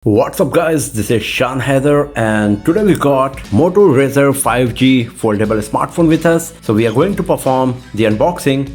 What's up guys, this is Shan Heather and today we got Moto Razr 5G foldable smartphone with us. So we are going to perform the unboxing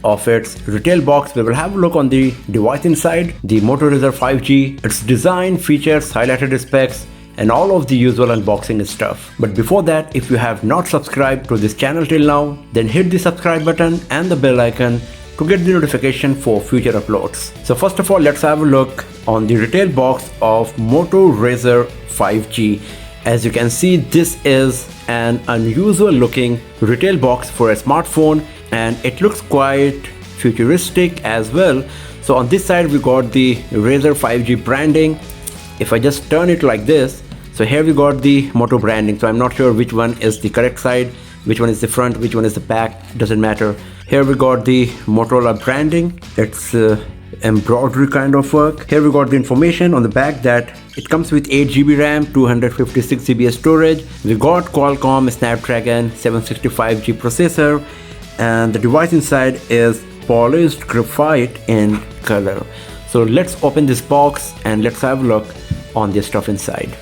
of its retail box. We will have a look on the device inside, the Moto Razr 5G, its design, features, highlighted specs and all of the usual unboxing stuff. But before that, if you have not subscribed to this channel till now, then hit the subscribe button and the bell icon to get the notification for future uploads. So first of all, let's have a look on the retail box of Moto Razr 5G. As you can see, this is an unusual looking retail box for a smartphone and it looks quite futuristic as well. So on this side we got the Razr 5G branding. If I just turn it like this, so here we got the Moto branding. So I'm not sure which one is the correct side, which one is the front, which one is the back, doesn't matter. Here we got the Motorola branding. It's embroidery kind of work. Here we got the information on the back that it comes with 8GB RAM, 256GB storage. We got Qualcomm Snapdragon 765G processor and the device inside is polished graphite in color. So let's open this box and let's have a look on the stuff inside.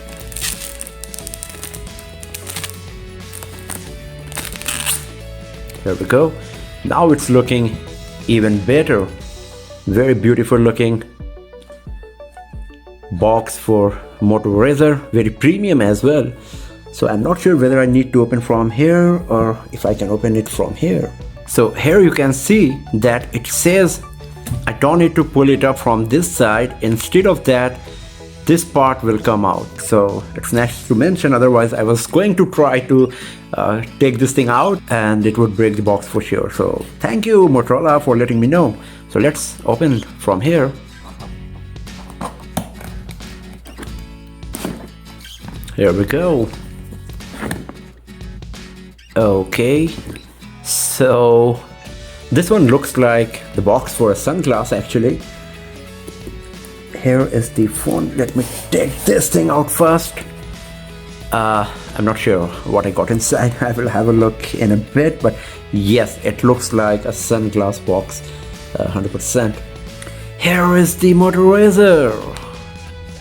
Here we go. Now it's looking even better. Very beautiful looking box for Moto Razr, very premium as well. So I'm not sure whether I need to open from here or if I can open it from here. So here you can see that it says I don't need to pull it up from this side. Instead of that, this part will come out. So it's nice to mention, otherwise I was going to try to take this thing out and it would break the box for sure. So thank you Motorola for letting me know. So let's open from here. Here we go. Okay, so this one looks like the box for a sunglass actually. Here is the phone. Let me take this thing out first. I'm not sure what I got inside. I will have a look in a bit, but yes, it looks like a sunglass box, 100%. Here is the Moto Razr.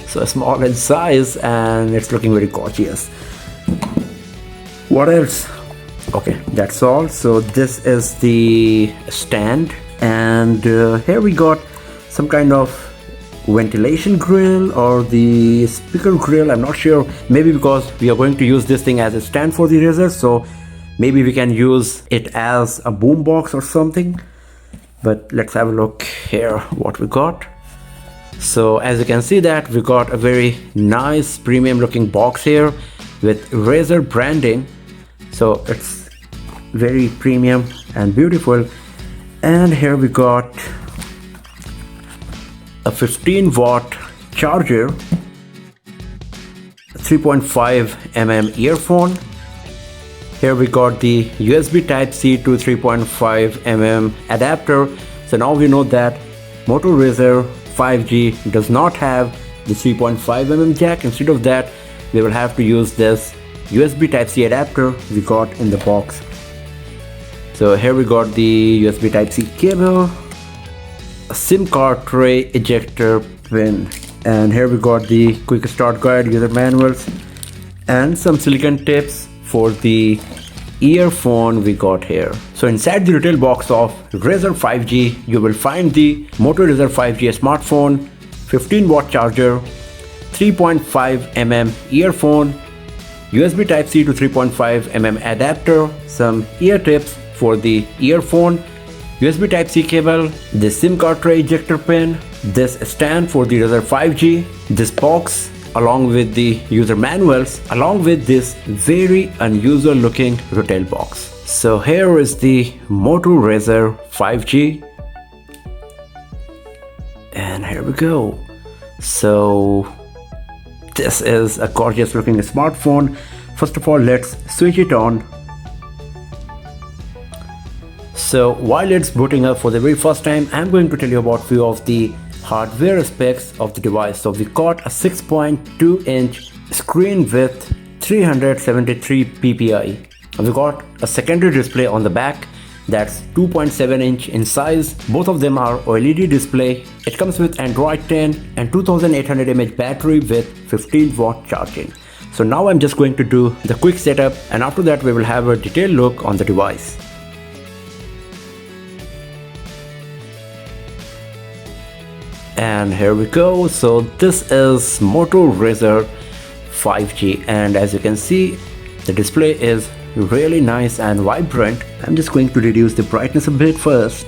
So small in size and it's looking very gorgeous. What else? Okay, that's all. So this is the stand and here we got some kind of ventilation grill or the speaker grill. I'm not sure, maybe because we are going to use this thing as a stand for the Razr, so maybe we can use it as a boom box or something. But let's have a look here what we got. So as you can see that we got a very nice premium looking box here with Razr branding. So it's very premium and beautiful. And here we got a 15-watt charger, 3.5mm earphone. Here we got the USB Type-C to 3.5mm adapter. So now we know that Moto Razr 5G does not have the 3.5mm jack. Instead of that, we will have to use this USB Type-C adapter we got in the box. So here we got the USB Type-C cable, a SIM card tray ejector pin, and here we got the quick start guide, user manuals and some silicone tips for the earphone we got here. So inside the retail box of Razr 5G you will find the Moto Razr 5G smartphone, 15-watt charger, 3.5mm earphone, USB Type-C to 3.5mm adapter, some ear tips for the earphone, USB Type-C cable, this SIM card tray ejector pin, this stand for the Razr 5G, this box along with the user manuals, along with this very unusual looking retail box. So here is the Moto Razr 5G and here we go. So this is a gorgeous looking smartphone. First of all, let's switch it on. So while it's booting up for the very first time, I'm going to tell you about few of the hardware specs of the device. So we got a 6.2-inch screen with 373 ppi. We got a secondary display on the back that's 2.7 inch in size. Both of them are OLED display. It comes with Android 10 and 2800 mAh battery with 15 watt charging. So now I'm just going to do the quick setup, and after that we will have a detailed look on the device. And here we go. So this is Moto Razr 5G, and as you can see, the display is really nice and vibrant. I'm just going to reduce the brightness a bit first.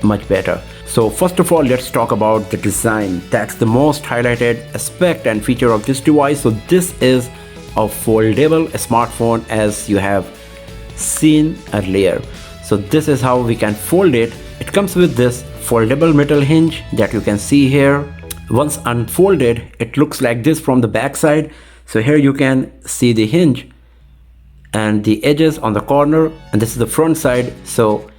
Much better. So first of all, let's talk about the design. That's the most highlighted aspect and feature of this device. So this is a foldable smartphone, as you have seen earlier. So this is how we can fold it. It comes with this foldable metal hinge that you can see here. Once unfolded, it looks like this from the back side. So here you can see the hinge and the edges on the corner, and this is the front side. So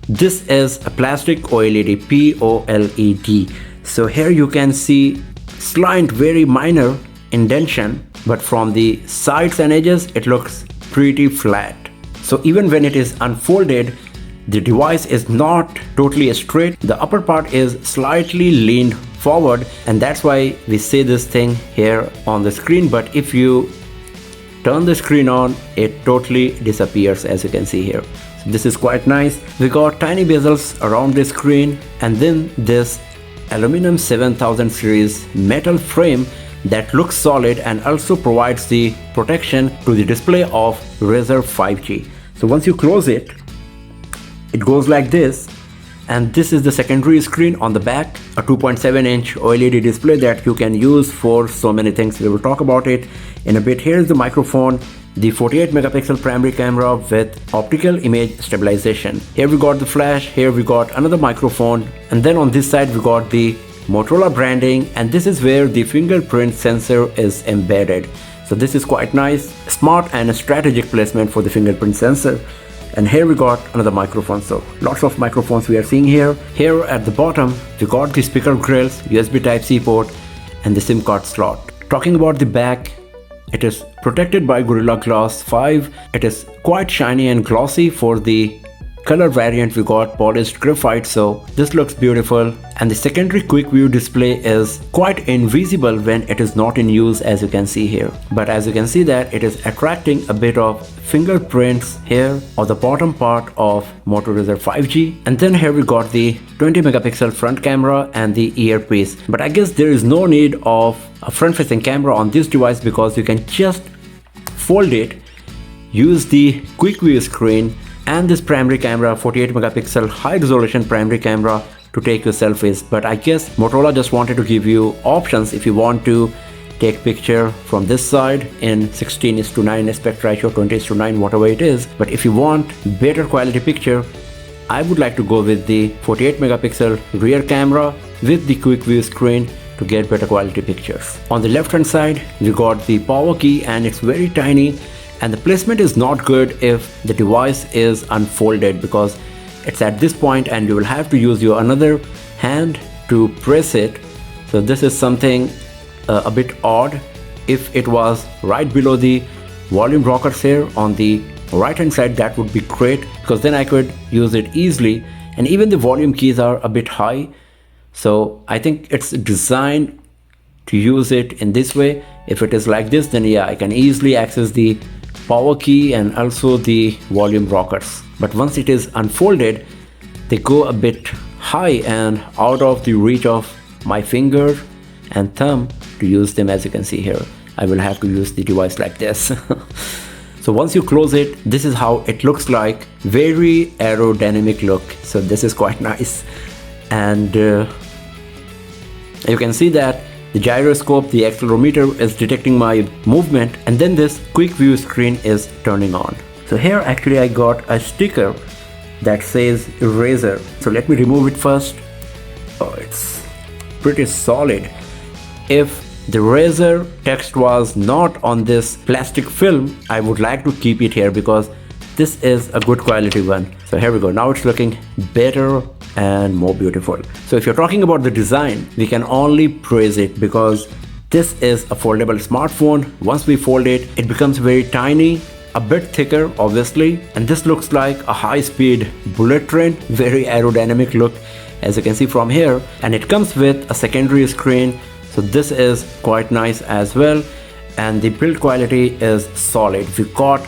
this is a plastic OLED, POLED. So here you can see slight, very minor indentation, but from the sides and edges it looks pretty flat. So even when it is unfolded, the device is not totally straight. The upper part is slightly leaned forward, and that's why we see this thing here on the screen. But if you turn the screen on, it totally disappears, as you can see here. So this is quite nice. We got tiny bezels around the screen, and then this aluminum 7000 series metal frame that looks solid and also provides the protection to the display of Razr 5G. So once you close it, it goes like this, and this is the secondary screen on the back, a 2.7 inch OLED display that you can use for so many things. We will talk about it in a bit. Here is the microphone, the 48 megapixel primary camera with optical image stabilization. Here we got the flash, here we got another microphone, and then on this side we got the Motorola branding, and this is where the fingerprint sensor is embedded. So this is quite nice, smart and strategic placement for the fingerprint sensor. And here we got another microphone. So lots of microphones we are seeing here. Here at the bottom we got the speaker grills, USB Type-C port, and the SIM card slot. Talking about the back, it is protected by Gorilla Glass 5. It is quite shiny and glossy. For the color variant we got polished graphite, so this looks beautiful. And the secondary quick view display is quite invisible when it is not in use, as you can see here. But as you can see that it is attracting a bit of fingerprints here on the bottom part of Moto Razr 5G. And then here we got the 20 megapixel front camera and the earpiece. But I guess there is no need of a front facing camera on this device, because you can just fold it, use the quick view screen and this primary camera, 48 megapixel high resolution primary camera, to take your selfies. But I guess Motorola just wanted to give you options if you want to take picture from this side in 16:9 aspect ratio, 20:9, whatever it is. But if you want better quality picture, I would like to go with the 48 megapixel rear camera with the quick view screen to get better quality pictures. On the left hand side we got the power key, and it's very tiny, and the placement is not good if the device is unfolded, because it's at this point and you will have to use your another hand to press it. So this is something a bit odd. If it was right below the volume rockers here on the right hand side, that would be great, because then I could use it easily. And even the volume keys are a bit high, so I think it's designed to use it in this way. If it is like this, then yeah, I can easily access the power key and also the volume rockers. But once it is unfolded, they go a bit high and out of the reach of my finger and thumb to use them. As you can see here, I will have to use the device like this. So once you close it, this is how it looks like. Very aerodynamic look. So this is quite nice. And you can see that the gyroscope, the accelerometer is detecting my movement, and then this quick view screen is turning on. So here actually I got a sticker that says Razr. So let me remove it first. Oh, it's pretty solid. If the Razr text was not on this plastic film, I would like to keep it here because this is a good quality one. So here we go. Now it's looking better and more beautiful. So if you're talking about the design, we can only praise it because this is a foldable smartphone. Once we fold it, it becomes very tiny a bit thicker obviously, and this looks like a high-speed bullet train, very aerodynamic look as you can see from here, and it comes with a secondary screen, so this is quite nice as well. And the build quality is solid. We got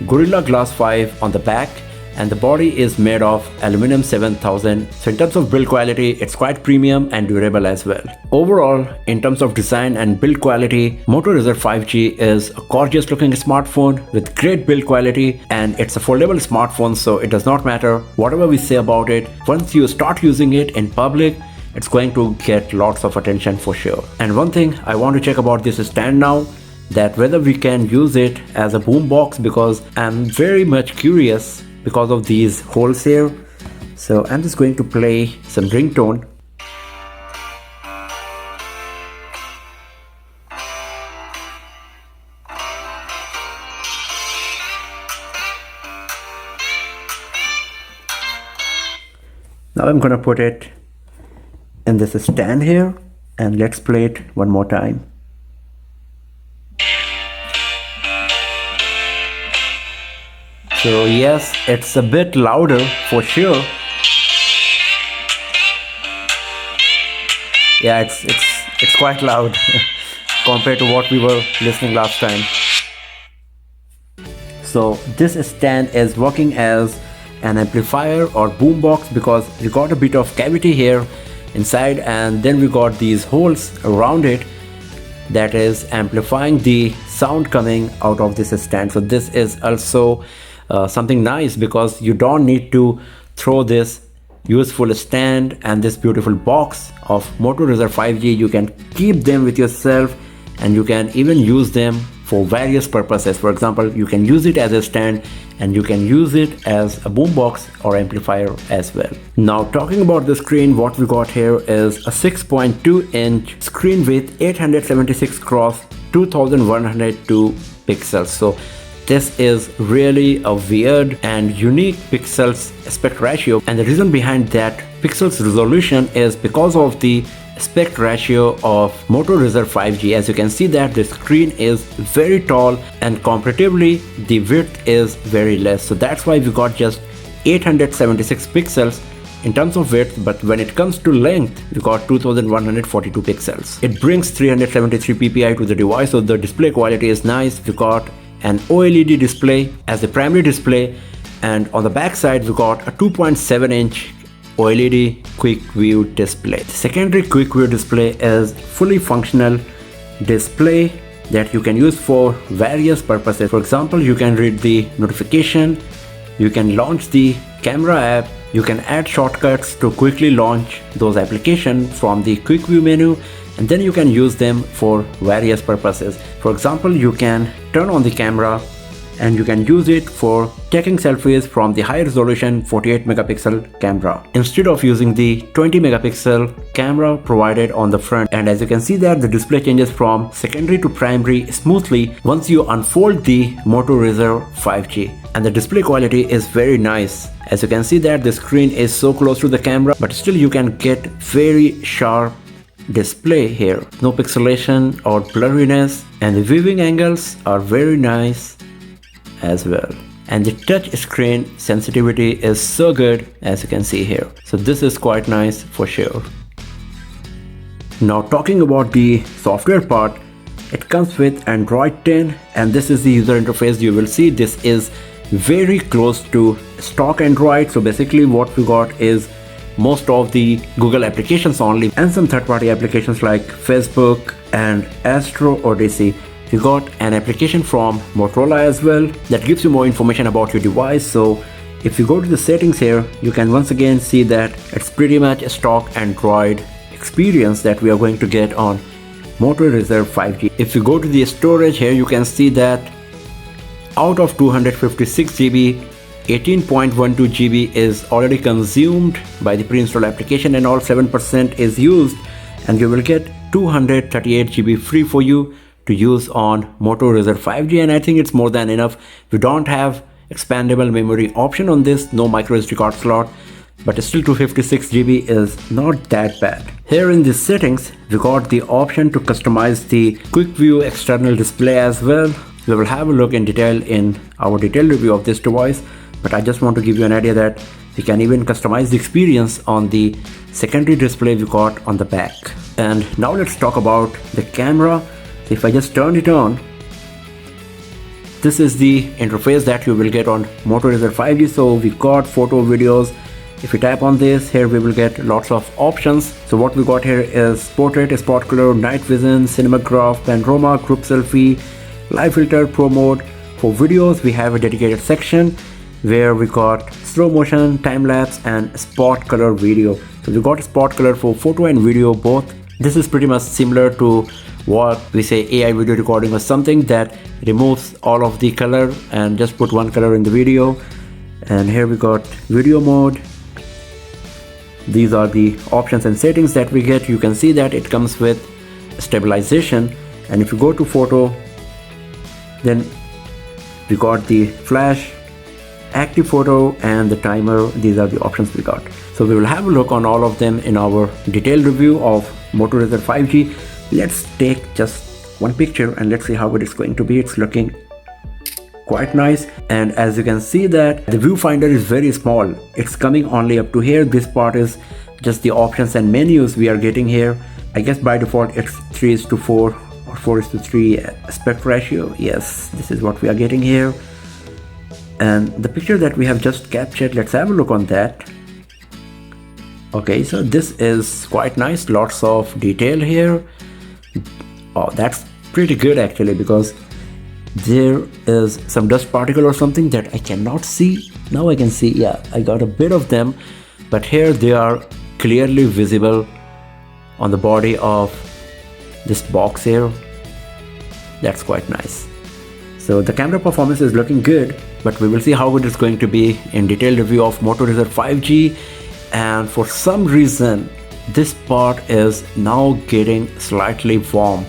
Gorilla Glass 5 on the back, and the body is made of aluminum 7000, so in terms of build quality it's quite premium and durable as well. Overall, in terms of design and build quality, Moto Razr 5G is a gorgeous looking smartphone with great build quality, and it's a foldable smartphone, so it does not matter whatever we say about it. Once you start using it in public, it's going to get lots of attention for sure. And one thing I want to check about this stand now, that whether we can use it as a boombox, because I'm very much curious because of these holes here. So I'm just going to play some ringtone. Now I'm gonna put it in this stand here, and let's play it one more time. So yes, it's a bit louder for sure. Yeah, it's quite loud compared to what we were listening last time. So this stand is working as an amplifier or boombox, because we got a bit of cavity here inside, and then we got these holes around it that is amplifying the sound coming out of this stand. So this is also something nice, because you don't need to throw this useful stand and this beautiful box of Moto Razr 5G. You can keep them with yourself, and you can even use them for various purposes. For example, you can use it as a stand, and you can use it as a boombox or amplifier as well. Now talking about the screen, what we got here is a 6.2 inch screen with 876 x 2102 pixels. So this is really a weird and unique pixels aspect ratio, and the reason behind that pixels resolution is because of the aspect ratio of Moto Razr 5G. As you can see that the screen is very tall, and comparatively the width is very less, so that's why we got just 876 pixels in terms of width, but when it comes to length we got 2142 pixels. It brings 373 ppi to the device, so the display quality is nice. We got an OLED display as the primary display, and on the back side we got a 2.7 inch OLED quick view display. The secondary quick view display is fully functional display that you can use for various purposes. For example, you can read the notification, you can launch the camera app, you can add shortcuts to quickly launch those applications from the quick view menu, and then you can use them for various purposes. For example, you can turn on the camera and you can use it for taking selfies from the high resolution 48 megapixel camera instead of using the 20 megapixel camera provided on the front. And as you can see that the display changes from secondary to primary smoothly once you unfold the Moto Razr 5G, and the display quality is very nice. As you can see that the screen is so close to the camera, but still you can get very sharp display here, no pixelation or blurriness, and the viewing angles are very nice as well, and the touch screen sensitivity is so good as you can see here. So this is quite nice for sure. Now talking about the software part, it comes with Android 10, and this is the user interface. You will see this is very close to stock Android. So basically what we got is most of the Google applications only, and some third-party applications like Facebook and Astro Odyssey. You got an application from Motorola as well that gives you more information about your device. So if you go to the settings here, you can once again see that it's pretty much a stock Android experience that we are going to get on Moto Razr 5G. If you go to the storage here, you can see that out of 256 GB, 18.12 GB is already consumed by the pre-installed application, and all 7% is used, and you will get 238 GB free for you to use on Moto Razr 5G, and I think it's more than enough. We don't have expandable memory option on this, no micro SD card slot, but still 256 GB is not that bad. Here in the settings, we got the option to customize the quick view external display as well. We will have a look in detail in our detailed review of this device, but I just want to give you an idea that we can even customize the experience on the secondary display we got on the back. And now let's talk about the camera. So if I just turn it on, this is the interface that you will get on Moto Razr 5G. So we got photo, videos. If you tap on this, here we will get lots of options. So what we got here is portrait, spot color, night vision, cinematograph, panorama, group selfie, live filter, pro mode. For videos, we have a dedicated section where we got slow motion, time lapse, and spot color video. So we got spot color for photo and video both. This is pretty much similar to what we say AI video recording or something that removes all of the color and just put one color in the video. And here we got video mode. These are the options and settings that we get. You can see that it comes with stabilization, and if you go to photo, then we got the flash, active photo, and the timer. These are the options we got. So we will have a look on all of them in our detailed review of Moto Razr 5G. Let's take just one picture and let's see how it is going to be. It's looking quite nice, and as you can see that the viewfinder is very small. It's coming only up to here. This part is just the options and menus we are getting here. I guess by default it's 3:4 or 4:3 aspect ratio. Yes, this is what we are getting here. And the picture that we have just captured, let's have a look on that. Okay, so this is quite nice, lots of detail here. Oh, that's pretty good actually, because there is some dust particle or something that I cannot see. Now I can see, yeah, I got a bit of them, but here they are clearly visible on the body of this box here. That's quite nice. So the camera performance is looking good, but we will see how it is going to be in detailed review of Moto Razr 5G. And for some reason, this part is now getting slightly warm.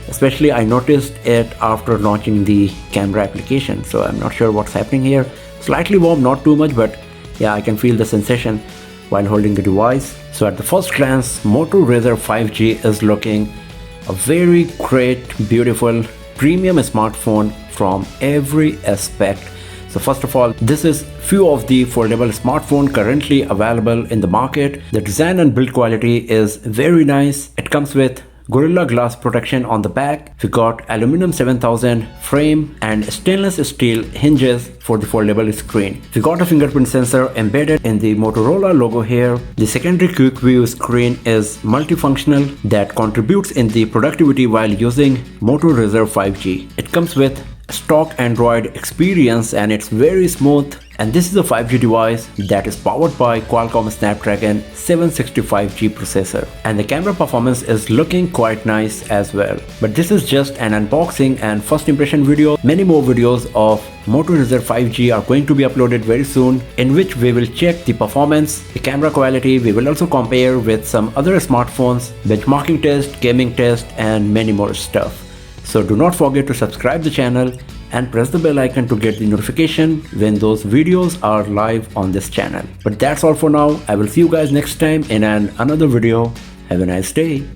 Especially I noticed it after launching the camera application. So I'm not sure what's happening here. Slightly warm, not too much, but yeah, I can feel the sensation while holding the device. So at the first glance, Moto Razr 5G is looking a very great, beautiful, premium smartphone from every aspect. So first of all, this is few of the foldable smartphone currently available in the market. The design and build quality is very nice. It comes with Gorilla Glass protection on the back. We got aluminum 7000 frame and stainless steel hinges for the foldable screen. We got a fingerprint sensor embedded in the Motorola logo here. The secondary quick view screen is multifunctional that contributes in the productivity while using Moto Razr 5G. It comes with stock Android experience and it's very smooth, and this is a 5G device that is powered by Qualcomm Snapdragon 765G processor, and the camera performance is looking quite nice as well. But this is just an unboxing and first impression video. Many more videos of Moto Razr 5G are going to be uploaded very soon, in which we will check the performance, the camera quality. We will also compare with some other smartphones, benchmarking test, gaming test, and many more stuff. So do not forget to subscribe the channel and press the bell icon to get the notification when those videos are live on this channel. But that's all for now. I will see you guys next time in another video. Have a nice day.